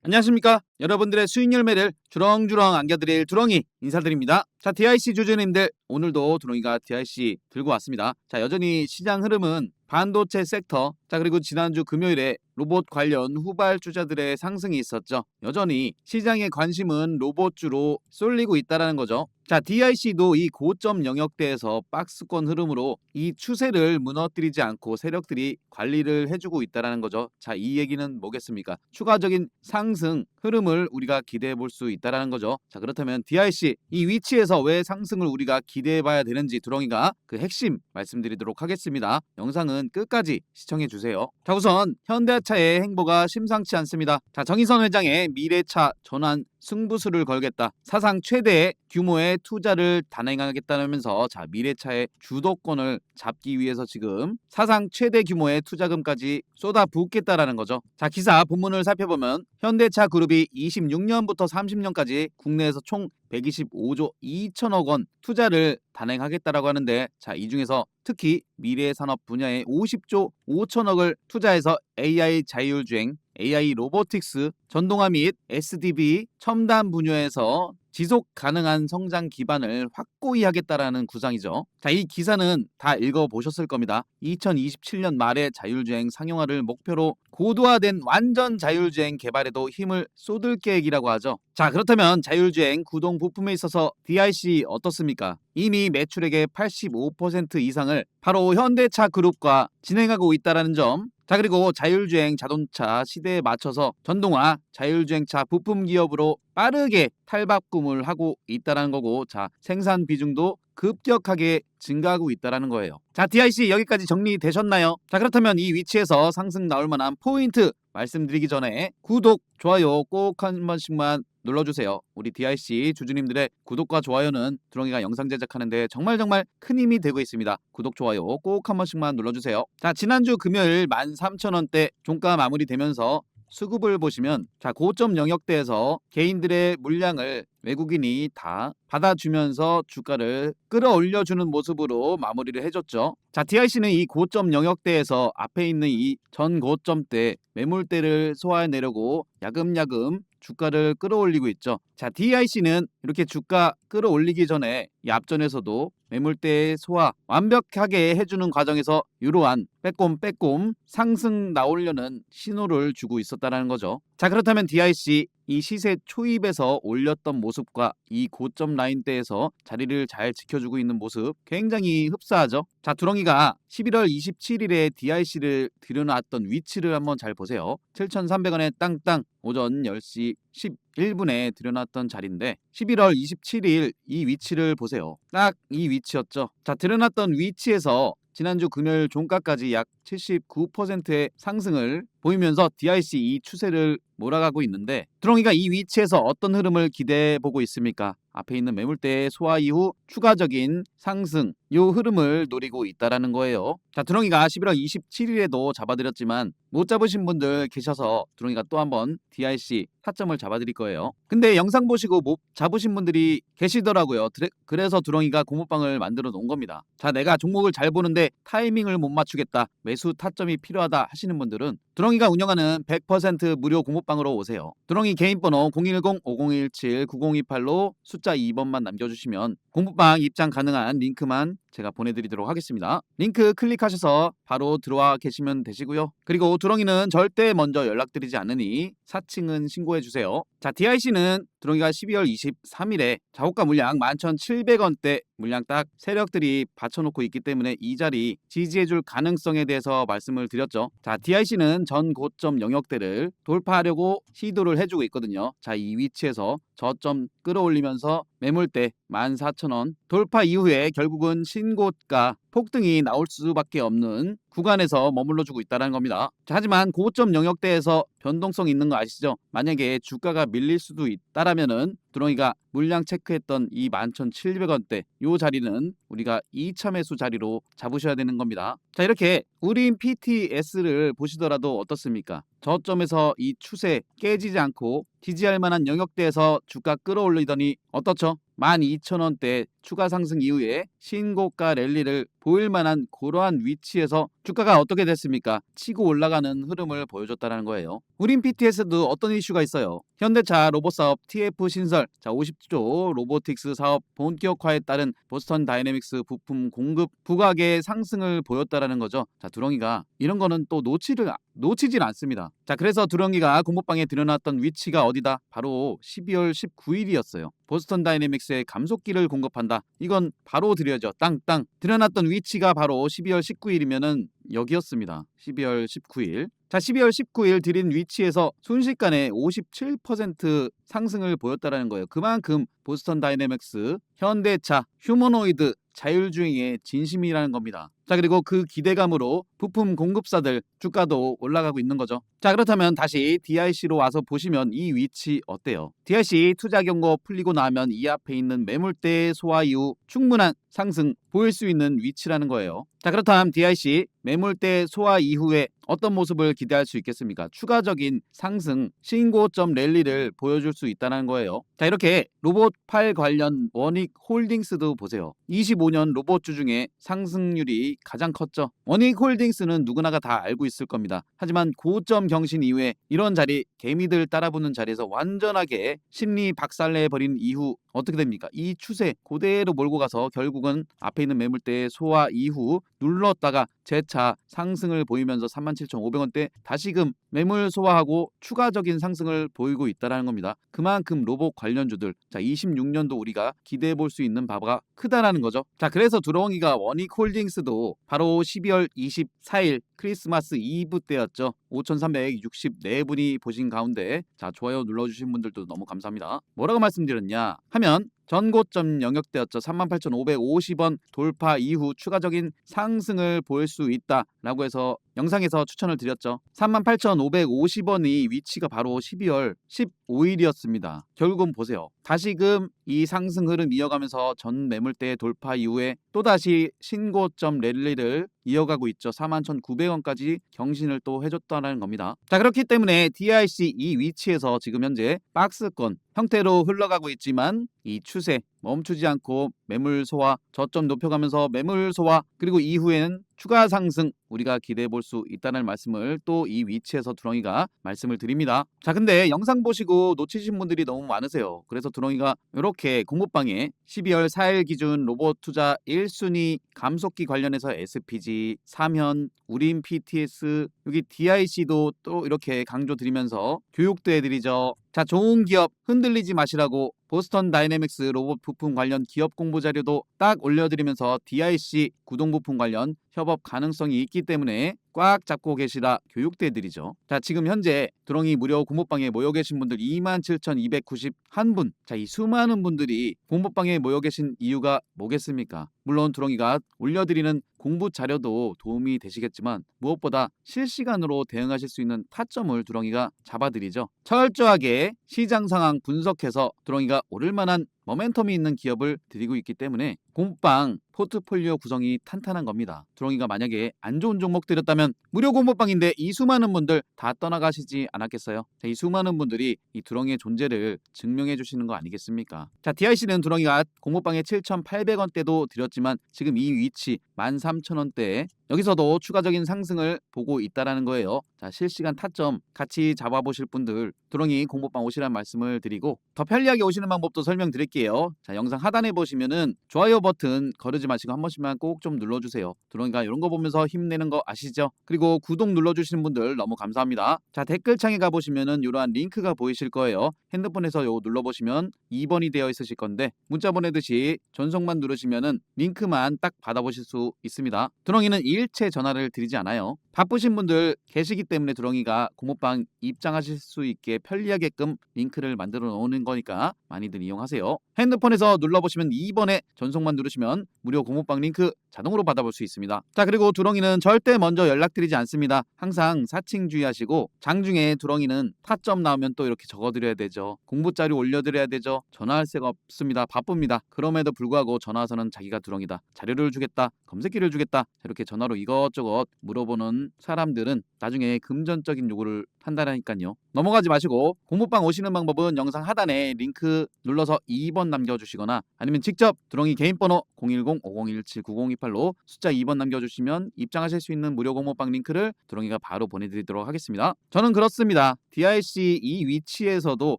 안녕하십니까? 여러분들의 수익 열매를 주렁주렁 안겨드릴 두렁이 인사드립니다. 자, DIC 주주님들, 오늘도 두렁이가 DIC 들고 왔습니다. 자, 여전히 시장 흐름은 반도체 섹터, 자, 그리고 지난주 금요일에 로봇 관련 후발주자들의 상승이 있었죠. 여전히 시장의 관심은 로봇주로 쏠리고 있다는 거죠. 자, DIC도 이 고점 영역대에서 박스권 흐름으로 이 추세를 무너뜨리지 않고 세력들이 관리를 해주고 있다는 거죠. 자, 이 얘기는 뭐겠습니까? 추가적인 상승 흐름을 우리가 기대해 볼 수 있다는 거죠. 자, 그렇다면 DIC 이 위치에서 왜 상승을 우리가 기대해 봐야 되는지 두렁이가 그 핵심 말씀드리도록 하겠습니다. 영상은 끝까지 시청해 주세요. 자, 우선 현대차의 행보가 심상치 않습니다. 자, 정의선 회장의 미래차 전환 승부수를 걸겠다. 사상 최대의 규모의 투자를 단행하겠다면서 자, 미래차의 주도권을 잡기 위해서 지금 사상 최대 규모의 투자금까지 쏟아붓겠다라는 거죠. 자, 기사 본문을 살펴보면 현대차 그룹이 26년부터 30년까지 국내에서 총 125조 2천억 원 투자를 단행하겠다라고 하는데, 자, 이 중에서 특히 미래산업 분야에 50조 5천억을 투자해서 AI 자율주행, AI 로보틱스, 전동화 및 SDV 첨단 분야에서 지속 가능한 성장 기반을 확고히 하겠다라는 구상이죠. 자, 이 기사는 다 읽어보셨을 겁니다. 2027년 말에 자율주행 상용화를 목표로 고도화된 완전 자율주행 개발에도 힘을 쏟을 계획이라고 하죠. 자, 그렇다면 자율주행 구동 부품에 있어서 DIC 어떻습니까? 이미 매출액의 85% 이상을 바로 현대차 그룹과 진행하고 있다는 점. 자, 그리고 자율주행 자동차 시대에 맞춰서 전동화 자율주행차 부품 기업으로 빠르게 탈바꿈을 하고 있다는 거고, 자, 생산 비중도 급격하게 증가하고 있다는 거예요. 자, DIC 여기까지 정리되셨나요? 자, 그렇다면 이 위치에서 상승 나올 만한 포인트 말씀드리기 전에 구독, 좋아요 꼭 한 번씩만 눌러주세요. 우리 DIC 주주님들의 구독과 좋아요는 두렁이가 영상 제작하는데 정말 큰 힘이 되고 있습니다. 구독, 좋아요 꼭 한 번씩만 눌러주세요. 자, 지난주 금요일 13,000원대 종가 마무리되면서 수급을 보시면, 자, 고점 영역대에서 개인들의 물량을 외국인이 다 받아주면서 주가를 끌어올려주는 모습으로 마무리를 해줬죠. 자, DIC는 이 고점 영역대에서 앞에 있는 이 전 고점대 매물대를 소화해내려고 야금야금 주가를 끌어올리고 있죠. 자, DIC는 이렇게 주가 끌어올리기 전에 이 앞전에서도 매물대 소화 완벽하게 해주는 과정에서 이러한 빼꼼 상승 나오려는 신호를 주고 있었다는 거죠. 자, 그렇다면 DIC 이 시세 초입에서 올렸던 모습과 이 고점 라인대에서 자리를 잘 지켜주고 있는 모습 굉장히 흡사하죠. 자, 두렁이가 11월 27일에 DIC를 들여놨던 위치를 한번 잘 보세요. 7,300원에 땅땅 오전 10시 11분에 들여놨던 자리인데 11월 27일 이 위치를 보세요. 딱 이 위치였죠. 자, 들여놨던 위치에서 지난주 금요일 종가까지 약 79%의 상승을 보이면서 DIC 이 추세를 몰아가고 있는데, 두렁이가 이 위치에서 어떤 흐름을 기대해 보고 있습니까? 앞에 있는 매물대의 소화 이후 추가적인 상승, 요 흐름을 노리고 있다라는 거예요. 자, 두렁이가 11월 27일에도 잡아드렸지만 못 잡으신 분들 계셔서 두렁이가 또 한번 DIC 타점을 잡아드릴 거예요. 근데 영상 보시고 못 잡으신 분들이 계시더라고요. 그래서 두렁이가 고무방을 만들어 놓은 겁니다. 자, 내가 종목을 잘 보는데 타이밍을 못 맞추겠다, 매수 타점이 필요하다 하시는 분들은 두렁이가 운영하는 100% 무료 공모방으로 오세요. 두렁이 개인번호 010-5017-9028로 숫자 2번만 남겨주시면 공모방 입장 가능한 링크만 제가 보내드리도록 하겠습니다. 링크 클릭하셔서 바로 들어와 계시면 되시고요. 그리고 두렁이는 절대 먼저 연락드리지 않으니 사칭은 신고해주세요. 자, DIC는 두렁이가 12월 23일에 자호가 물량 11,700원대 물량 딱 세력들이 받쳐놓고 있기 때문에 이 자리 지지해줄 가능성에 대해서 말씀을 드렸죠. 자, DIC는 전 고점 영역대를 돌파하려고 시도를 해주고 있거든요. 자, 이 위치에서 저점 끌어올리면서 매물대 14,000원 돌파 이후에 결국은 신고가 폭등이 나올 수밖에 없는 구간에서 머물러주고 있다는 겁니다. 자, 하지만 고점 영역대에서 변동성 있는 거 아시죠? 만약에 주가가 밀릴 수도 있다라면은 두렁이가 물량 체크했던 이 11,700원대 요 자리는 우리가 2차 매수 자리로 잡으셔야 되는 겁니다. 자, 이렇게 우린 PTS를 보시더라도 어떻습니까? 저점에서 이 추세 깨지지 않고 지지할 만한 영역대에서 주가 끌어올리더니 어떻죠? 12,000원대 추가 상승 이후에 신고가 랠리를 보일 만한 그러한 위치에서 주가가 어떻게 됐습니까? 치고 올라가는 흐름을 보여줬다는 거예요. 우린 PTS도 어떤 이슈가 있어요. 현대차 로봇 사업 TF 신설, 50조 로보틱스 사업 본격화에 따른 보스턴 다이내믹스 부품 공급 부각의 상승을 보였다라는 거죠. 자, 두렁이가 이런 거는 또 놓치질 않습니다. 자, 그래서 두렁이가 공모방에 들여놨던 위치가 어디다? 바로 12월 19일이었어요. 보스턴 다이내믹스의 감속기를 공급한다. 이건 바로 드려져. 땅땅. 들여놨던 위치가 바로 12월 19일이면은 여기였습니다. 12월 19일. 자, 12월 19일 드린 위치에서 순식간에 57% 상승을 보였다는 거예요. 그만큼 보스턴 다이내믹스, 현대차, 휴머노이드, 자율주행의 진심이라는 겁니다. 자, 그리고 그 기대감으로 부품 공급사들 주가도 올라가고 있는 거죠. 자, 그렇다면 다시 DIC로 와서 보시면 이 위치 어때요? DIC 투자 경고 풀리고 나면 이 앞에 있는 매물대 소화 이후 충분한 상승 보일 수 있는 위치라는 거예요. 자, 그렇다면 DIC 매물대 소화 이후에 어떤 모습을 기대할 수 있겠습니까? 추가적인 상승, 신고점 랠리를 보여줄 수 있다는 거예요. 자, 이렇게 로봇팔 관련 원익 홀딩스도 보세요. 25년 로봇주 중에 상승률이 가장 컸죠. 원익 홀딩스는 누구나가 다 알고 있을 겁니다. 하지만 고점 경신 이후에 이런 자리, 개미들 따라붙는 자리에서 완전하게 심리 박살내버린 이후 어떻게 됩니까? 이 추세 그대로 몰고 가서 결국은 앞에 있는 매물대 소화 이후 눌렀다가 재차 상승을 보이면서 37,500원대 다시금 매물 소화하고 추가적인 상승을 보이고 있다는 겁니다. 그만큼 로봇 관련주들, 자, 26년도 우리가 기대해 볼 수 있는 바가 크다라는 거죠. 자, 그래서 두렁이가 원익홀딩스도 바로 12월 24일 크리스마스 이브 때였죠. 5,364분이 보신 가운데, 자, 좋아요 눌러주신 분들도 너무 감사합니다. 뭐라고 말씀드렸냐 하면 전고점 영역대였죠. 38,550원 돌파 이후 추가적인 상승을 보일 수 있다라고 해서 영상에서 추천을 드렸죠. 38,550원이 위치가 바로 12월 15일이었습니다. 결국은 보세요. 다시금 이 상승 흐름 이어가면서 전 매물대 돌파 이후에 또다시 신고점 랠리를 이어가고 있죠. 41,900원까지 경신을 또 해줬다는 겁니다. 자, 그렇기 때문에 DIC 이 위치에서 지금 현재 박스권 형태로 흘러가고 있지만 이 추세 멈추지 않고 매물 소화, 저점 높여가면서 매물 소화, 그리고 이후에는 추가 상승 우리가 기대해 볼 수 있다는 말씀을 또 이 위치에서 두렁이가 말씀을 드립니다. 자, 근데 영상 보시고 놓치신 분들이 너무 많으세요. 그래서 두렁이가 이렇게 공모방에 12월 4일 기준 로봇 투자 1순위 감속기 관련해서 SPG, 삼현, 우린 PTS, 여기 DIC도 또 이렇게 강조 드리면서 교육도 해드리죠. 자, 좋은 기업 흔들리지 마시라고 보스턴 다이내믹스 로봇 부품 관련 기업 공부 자료도 딱 올려드리면서 DIC 구동 부품 관련 협업 가능성이 있기 때문에 꽉 잡고 계시라 교육도 해드리죠. 자, 지금 현재 두렁이 무료 공모방에 모여 계신 분들 27,291분. 자, 이 수많은 분들이 공모방에 모여 계신 이유가 뭐겠습니까? 물론 두렁이가 올려드리는 공부 자료도 도움이 되시겠지만 무엇보다 실시간으로 대응하실 수 있는 타점을 두렁이가 잡아드리죠. 철저하게 시장 상황 분석해서 두렁이가 오를 만한 모멘텀이 있는 기업을 드리고 있기 때문에 공모방 포트폴리오 구성이 탄탄한 겁니다. 두렁이가 만약에 안 좋은 종목 드렸다면 무료 공모방인데 이 수많은 분들 다 떠나가시지 않았겠어요? 자, 이 수많은 분들이 이 두렁이의 존재를 증명해 주시는 거 아니겠습니까? 자, DIC는 두렁이가 공모방에 7,800원대도 드렸지만 지금 이 위치 13,000원대에 여기서도 추가적인 상승을 보고 있다라는 거예요. 자, 실시간 타점 같이 잡아보실 분들 두렁이 공모방 오시라는 말씀을 드리고 더 편리하게 오시는 방법도 설명드릴게요. 자, 영상 하단에 보시면은 좋아요 버튼 거르지 마시고 한 번씩만 꼭 좀 눌러주세요. 두렁이가 이런 거 보면서 힘내는 거 아시죠? 그리고 구독 눌러주시는 분들 너무 감사합니다. 자, 댓글창에 가보시면은 이러한 링크가 보이실 거예요. 핸드폰에서 요 눌러보시면 2번이 되어 있으실 건데 문자 보내듯이 전송만 누르시면은 링크만 딱 받아보실 수 있습니다. 두렁이는 일체 전화를 드리지 않아요. 바쁘신 분들 계시기 때문에 두렁이가 공모방 입장하실 수 있게 편리하게끔 링크를 만들어 놓는 거니까 많이들 이용하세요. 핸드폰에서 눌러보시면 2번에 전송만 누르시면 무료 무료 공모방 링크 자동으로 받아볼 수 있습니다. 자, 그리고 두렁이는 절대 먼저 연락드리지 않습니다. 항상 사칭 주의하시고 장중에 두렁이는 타점 나오면 또 이렇게 적어드려야 되죠. 공부 자료 올려드려야 되죠. 전화할 새가 없습니다. 바쁩니다. 그럼에도 불구하고 전화 와서는 자기가 두렁이다, 자료를 주겠다, 검색기를 주겠다, 이렇게 전화로 이것저것 물어보는 사람들은 나중에 금전적인 요구를 한다니까요. 넘어가지 마시고 공모방 오시는 방법은 영상 하단에 링크 눌러서 2번 남겨주시거나 아니면 직접 두렁이 개인번호 010-5017-9028로 숫자 2번 남겨주시면 입장하실 수 있는 무료 공모방 링크를 두렁이가 바로 보내드리도록 하겠습니다. 저는 그렇습니다. DIC 이 위치에서도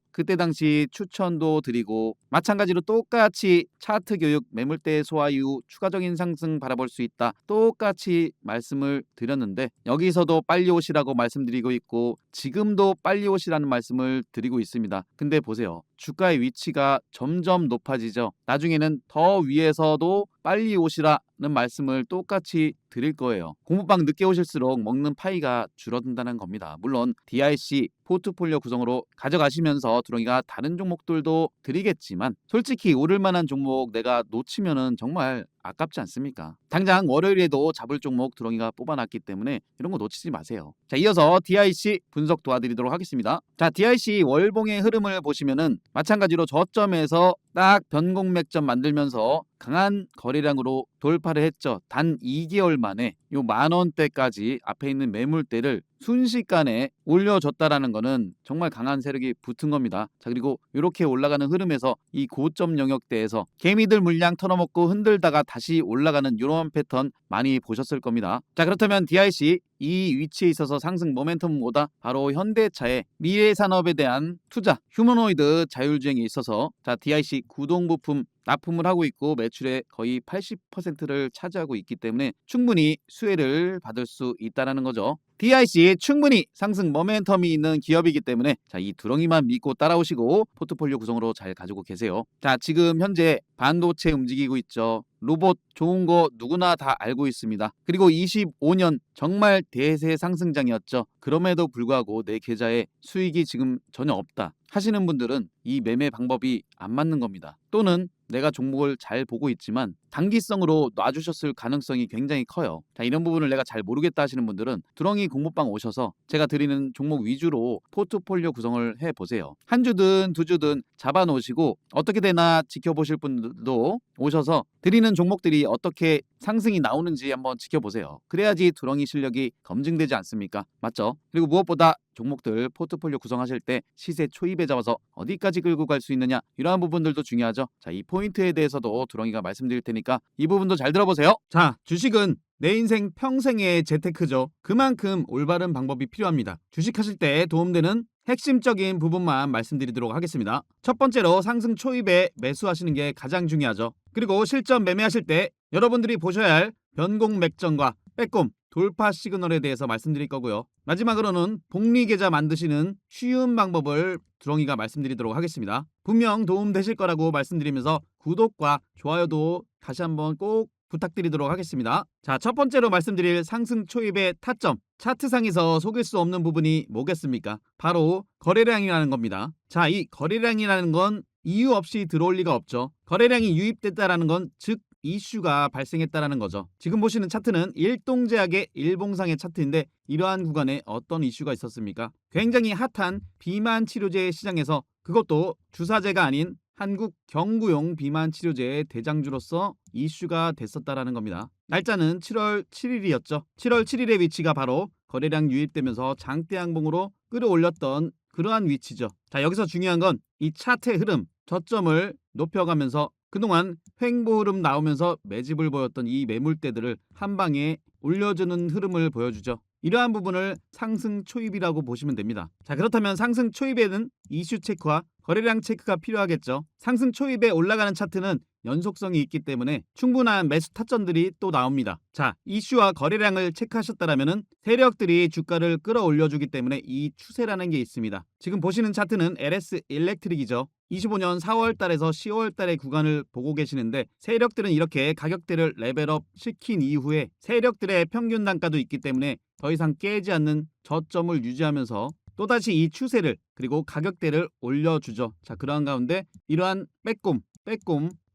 그때 당시 추천도 드리고 마찬가지로 똑같이 차트 교육, 매물대 소화 이후 추가적인 상승 바라볼 수 있다, 똑같이 말씀을 드렸는데 여기서도 빨리 오시라고 말씀드리고 있고 지금도 빨리 오시라는 말씀을 드리고 있습니다. 근데 보세요. 주가의 위치가 점점 높아지죠. 나중에는 더 위에서도 빨리 오시라는 말씀을 똑같이 드릴 거예요. 공부방 늦게 오실수록 먹는 파이가 줄어든다는 겁니다. 물론 DIC 포트폴리오 구성으로 가져가시면서 두렁이가 다른 종목들도 드리겠지만 솔직히 오를 만한 종목 내가 놓치면은 정말 아깝지 않습니까? 당장 월요일에도 잡을 종목 두렁이가 뽑아놨기 때문에 이런 거 놓치지 마세요. 자, 이어서 DIC 분석 도와드리도록 하겠습니다. 자, DIC 월봉의 흐름을 보시면은 마찬가지로 저점에서 딱 변곡맥점 만들면서 강한 거래량으로 돌파를 했죠. 단 2개월 만에 요 만원대까지 앞에 있는 매물대를 순식간에 올려줬다라는 거는 정말 강한 세력이 붙은 겁니다. 자, 그리고 이렇게 올라가는 흐름에서 이 고점 영역대에서 개미들 물량 털어먹고 흔들다가 다시 올라가는 이런 패턴 많이 보셨을 겁니다. 자, 그렇다면 DIC 이 위치에 있어서 상승 모멘텀은 뭐다? 바로 현대차의 미래 산업에 대한 투자, 휴머노이드 자율주행에 있어서 자, DIC 구동부품 납품을 하고 있고 매출의 거의 80%를 차지하고 있기 때문에 충분히 수혜를 받을 수 있다는 거죠. DIC 충분히 상승 모멘텀이 있는 기업이기 때문에 자, 이 두렁이만 믿고 따라오시고 포트폴리오 구성으로 잘 가지고 계세요. 자, 지금 현재 반도체 움직이고 있죠. 로봇 좋은 거 누구나 다 알고 있습니다. 그리고 25년 정말 대세 상승장이었죠. 그럼에도 불구하고 내 계좌에 수익이 지금 전혀 없다 하시는 분들은 이 매매 방법이 안 맞는 겁니다. 또는 내가 종목을 잘 보고 있지만 단기성으로 놔주셨을 가능성이 굉장히 커요. 자, 이런 부분을 내가 잘 모르겠다 하시는 분들은 두렁이 공모방 오셔서 제가 드리는 종목 위주로 포트폴리오 구성을 해보세요. 한 주든 두 주든 잡아놓으시고 어떻게 되나 지켜보실 분들도 오셔서 드리는 종목들이 어떻게 상승이 나오는지 한번 지켜보세요. 그래야지 두렁이 실력이 검증되지 않습니까? 맞죠? 그리고 무엇보다 종목들 포트폴리오 구성하실 때 시세 초입에 잡아서 어디까지 끌고 갈 수 있느냐, 이러한 부분들도 중요하죠. 자, 이 포인트에 대해서도 두렁이가 말씀드릴 테니까 이 부분도 잘 들어보세요. 자, 주식은 내 인생 평생의 재테크죠. 그만큼 올바른 방법이 필요합니다. 주식하실 때 도움되는 핵심적인 부분만 말씀드리도록 하겠습니다. 첫 번째로 상승 초입에 매수하시는 게 가장 중요하죠. 그리고 실전 매매하실 때 여러분들이 보셔야 할 변곡 맥점과 빼꼼 돌파 시그널에 대해서 말씀드릴 거고요. 마지막으로는 복리 계좌 만드시는 쉬운 방법을 두렁이가 말씀드리도록 하겠습니다. 분명 도움되실 거라고 말씀드리면서 구독과 좋아요도 다시 한번 꼭 부탁드리도록 하겠습니다. 자, 첫 번째로 말씀드릴 상승 초입의 타점, 차트상에서 속일 수 없는 부분이 뭐겠습니까? 바로 거래량이라는 겁니다. 자, 이 거래량이라는 건 이유 없이 들어올 리가 없죠. 거래량이 유입됐다라는 건 즉 이슈가 발생했다라는 거죠. 지금 보시는 차트는 일동제약의 일봉상의 차트인데 이러한 구간에 어떤 이슈가 있었습니까? 굉장히 핫한 비만 치료제 시장에서, 그것도 주사제가 아닌 한국 경구용 비만 치료제의 대장주로서 이슈가 됐었다라는 겁니다. 날짜는 7월 7일이었죠. 7월 7일의 위치가 바로 거래량 유입되면서 장대 양봉으로 끌어올렸던 그러한 위치죠. 자, 여기서 중요한 건 이 차트의 흐름, 저점을 높여가면서 그동안 횡보 흐름 나오면서 매집을 보였던 이 매물대들을 한 방에 올려주는 흐름을 보여주죠. 이러한 부분을 상승 초입이라고 보시면 됩니다. 자, 그렇다면 상승 초입에는 이슈 체크와 거래량 체크가 필요하겠죠. 상승 초입에 올라가는 차트는 연속성이 있기 때문에 충분한 매수 타점들이 또 나옵니다. 자, 이슈와 거래량을 체크하셨다면 세력들이 주가를 끌어올려주기 때문에 이 추세라는 게 있습니다. 지금 보시는 차트는 LS 일렉트릭이죠. 25년 4월 달에서 10월 달의 구간을 보고 계시는데 세력들은 이렇게 가격대를 레벨업 시킨 이후에 세력들의 평균 단가도 있기 때문에 더 이상 깨지 않는 저점을 유지하면서 또다시 이 추세를 그리고 가격대를 올려주죠. 자, 그러한 가운데 이러한 빼꼼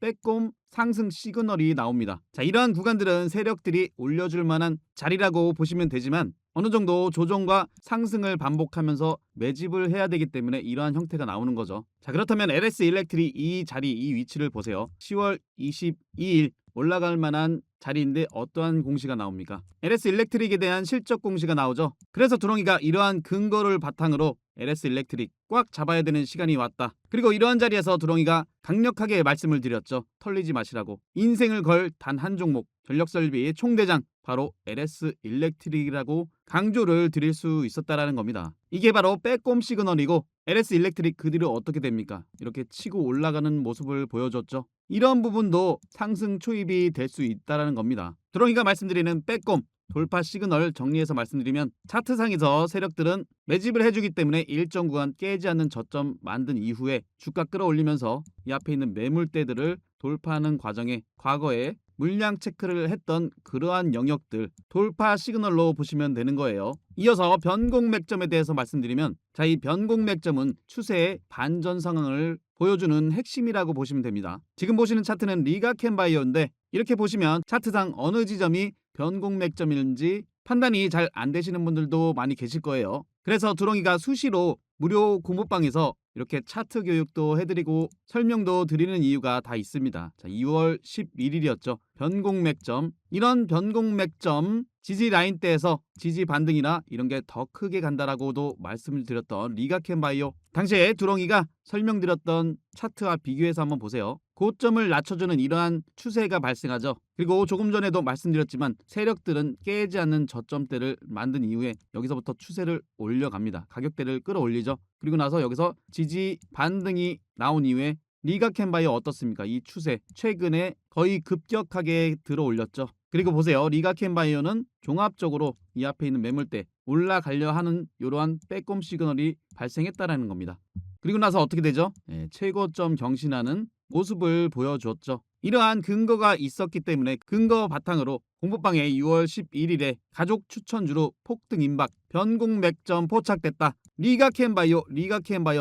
빼꼼 상승 시그널이 나옵니다. 자, 이러한 구간들은 세력들이 올려줄 만한 자리라고 보시면 되지만 어느 정도 조정과 상승을 반복하면서 매집을 해야 되기 때문에 이러한 형태가 나오는 거죠. 자, 그렇다면 LS 일렉트릭 이 자리, 이 위치를 보세요. 10월 22일 올라갈 만한 자리인데 어떠한 공시가 나옵니까? LS 일렉트릭에 대한 실적 공시가 나오죠. 그래서 두렁이가 이러한 근거를 바탕으로 LS 일렉트릭 꽉 잡아야 되는 시간이 왔다. 그리고 이러한 자리에서 두렁이가 강력하게 말씀을 드렸죠. 털리지 마시라고. 인생을 걸 단 한 종목, 전력설비의 총대장 바로 LS 일렉트릭이라고 강조를 드릴 수 있었다라는 겁니다. 이게 바로 빼꼼 시그널이고 LS 일렉트릭 그 뒤로 어떻게 됩니까? 이렇게 치고 올라가는 모습을 보여줬죠. 이런 부분도 상승 초입이 될 수 있다라는 겁니다. 두렁이가 말씀드리는 빼꼼 돌파 시그널 정리해서 말씀드리면 차트상에서 세력들은 매집을 해주기 때문에 일정 구간 깨지 않는 저점 만든 이후에 주가 끌어올리면서 이 앞에 있는 매물대들을 돌파하는 과정에 과거에 물량 체크를 했던 그러한 영역들 돌파 시그널로 보시면 되는 거예요. 이어서 변곡 맥점에 대해서 말씀드리면 자, 이 변곡 맥점은 추세의 반전 상황을 보여주는 핵심이라고 보시면 됩니다. 지금 보시는 차트는 리가켄바이오인데 이렇게 보시면 차트상 어느 지점이 변곡 맥점인지 판단이 잘 안 되시는 분들도 많이 계실 거예요. 그래서 두렁이가 수시로 무료 공부방에서 이렇게 차트 교육도 해드리고 설명도 드리는 이유가 다 있습니다. 자, 2월 11일이었죠. 변곡 맥점. 이런 변곡 맥점 지지 라인대에서 지지 반등이나 이런 게 더 크게 간다라고도 말씀을 드렸던 리가켄바이오. 당시에 두렁이가 설명드렸던 차트와 비교해서 한번 보세요. 고점을 낮춰주는 이러한 추세가 발생하죠. 그리고 조금 전에도 말씀드렸지만 세력들은 깨지 않는 저점대를 만든 이후에 여기서부터 추세를 올려갑니다. 가격대를 끌어올리죠. 그리고 나서 여기서 지지 반등이 나온 이후에 리가켄바이오 어떻습니까? 이 추세 최근에 거의 급격하게 들어올렸죠. 그리고 보세요. 리가켄바이오는 종합적으로 이 앞에 있는 매물대 올라가려 하는 이러한 빼꼼 시그널이 발생했다라는 겁니다. 그리고 나서 어떻게 되죠? 최고점 경신하는 모습을 보여줬죠. 이러한 근거가 있었기 때문에 근거 바탕으로 공부방에 6월 11일에 가족 추천주로 폭등 임박 변곡 맥점 포착됐다. 리가켄바이오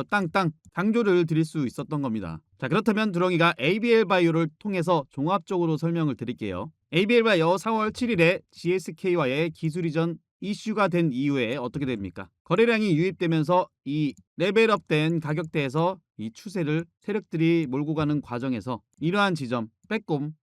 땅땅 강조를 드릴 수 있었던 겁니다. 자, 그렇다면 두렁이가 ABL바이오를 통해서 종합적으로 설명을 드릴게요. ABL바이오 4월 7일에 GSK와의 기술 이전 이슈가 된 이후에 어떻게 됩니까? 거래량이 유입되면서 이 레벨업된 가격대에서 이 추세를 세력들이 몰고 가는 과정에서 이러한 지점 빼꼼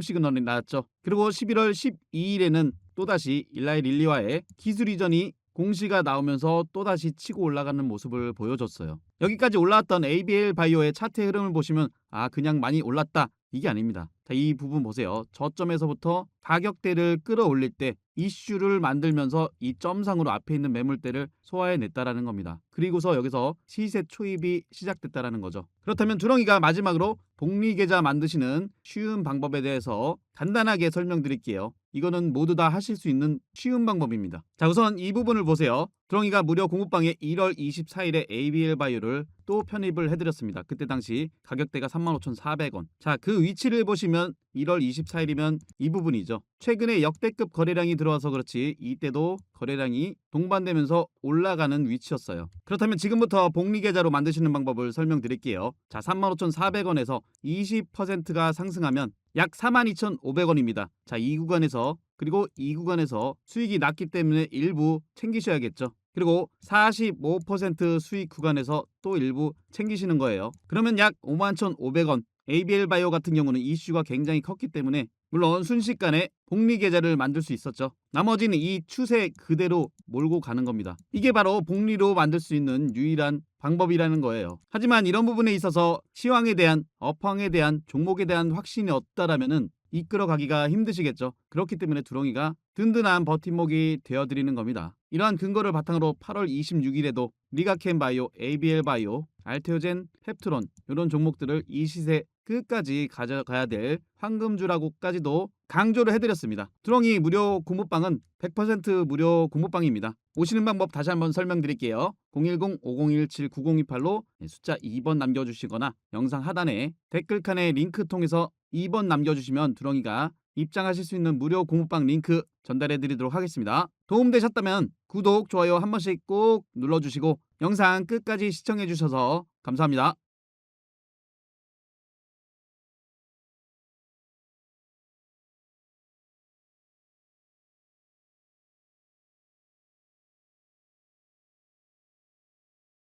시그널이 나왔죠. 그리고 11월 12일에는 또다시 일라이 릴리와의 기술 이전이 공시가 나오면서 또다시 치고 올라가는 모습을 보여줬어요. 여기까지 올라왔던 ABL 바이오의 차트의 흐름을 보시면 그냥 많이 올랐다. 이게 아닙니다. 자, 이 부분 보세요. 저점에서부터 가격대를 끌어올릴 때 이슈를 만들면서 이 점상으로 앞에 있는 매물대를 소화해냈다라는 겁니다. 그리고서 여기서 시세 초입이 시작됐다라는 거죠. 그렇다면 두렁이가 마지막으로 복리계좌 만드시는 쉬운 방법에 대해서 간단하게 설명드릴게요. 이거는 모두 다 하실 수 있는 쉬운 방법입니다. 자, 우선 이 부분을 보세요. 두렁이가 무료 공부방에 1월 24일에 ABL 바이오를 또 편입을 해드렸습니다. 그때 당시 가격대가 35,400원. 자, 그 위치를 보시면 1월 24일이면 이 부분이죠. 최근에 역대급 거래량이 들어와서 그렇지 이때도 거래량이 동반되면서 올라가는 위치였어요. 그렇다면 지금부터 복리계좌로 만드시는 방법을 설명드릴게요. 자, 35,400원에서 20%가 상승하면 약 42,500원입니다. 자, 이 구간에서 그리고 이 구간에서 수익이 낮기 때문에 일부 챙기셔야겠죠. 그리고 45% 수익 구간에서 또 일부 챙기시는 거예요. 그러면 약 51,500원. ABL 바이오 같은 경우는 이슈가 굉장히 컸기 때문에 물론 순식간에 복리 계좌를 만들 수 있었죠. 나머지는 이 추세 그대로 몰고 가는 겁니다. 이게 바로 복리로 만들 수 있는 유일한 방법이라는 거예요. 하지만 이런 부분에 있어서 시황에 대한 업황에 대한 종목에 대한 확신이 없다라면은 이끌어가기가 힘드시겠죠. 그렇기 때문에 두렁이가 든든한 버팀목이 되어드리는 겁니다. 이러한 근거를 바탕으로 8월 26일에도 리가켄바이오, ABL바이오, 알테오젠, 펩트론 이런 종목들을 이 시세 끝까지 가져가야 될 황금주라고까지도 강조를 해드렸습니다. 두렁이 무료 공부방은 100% 무료 공부방입니다. 오시는 방법 다시 한번 설명드릴게요. 010-5017-9028로 숫자 2번 남겨주시거나 영상 하단에 댓글칸에 링크 통해서 2번 남겨주시면 두렁이가 입장하실 수 있는 무료 공부방 링크 전달해드리도록 하겠습니다. 도움되셨다면 구독, 좋아요 한 번씩 꼭 눌러주시고 영상 끝까지 시청해주셔서 감사합니다.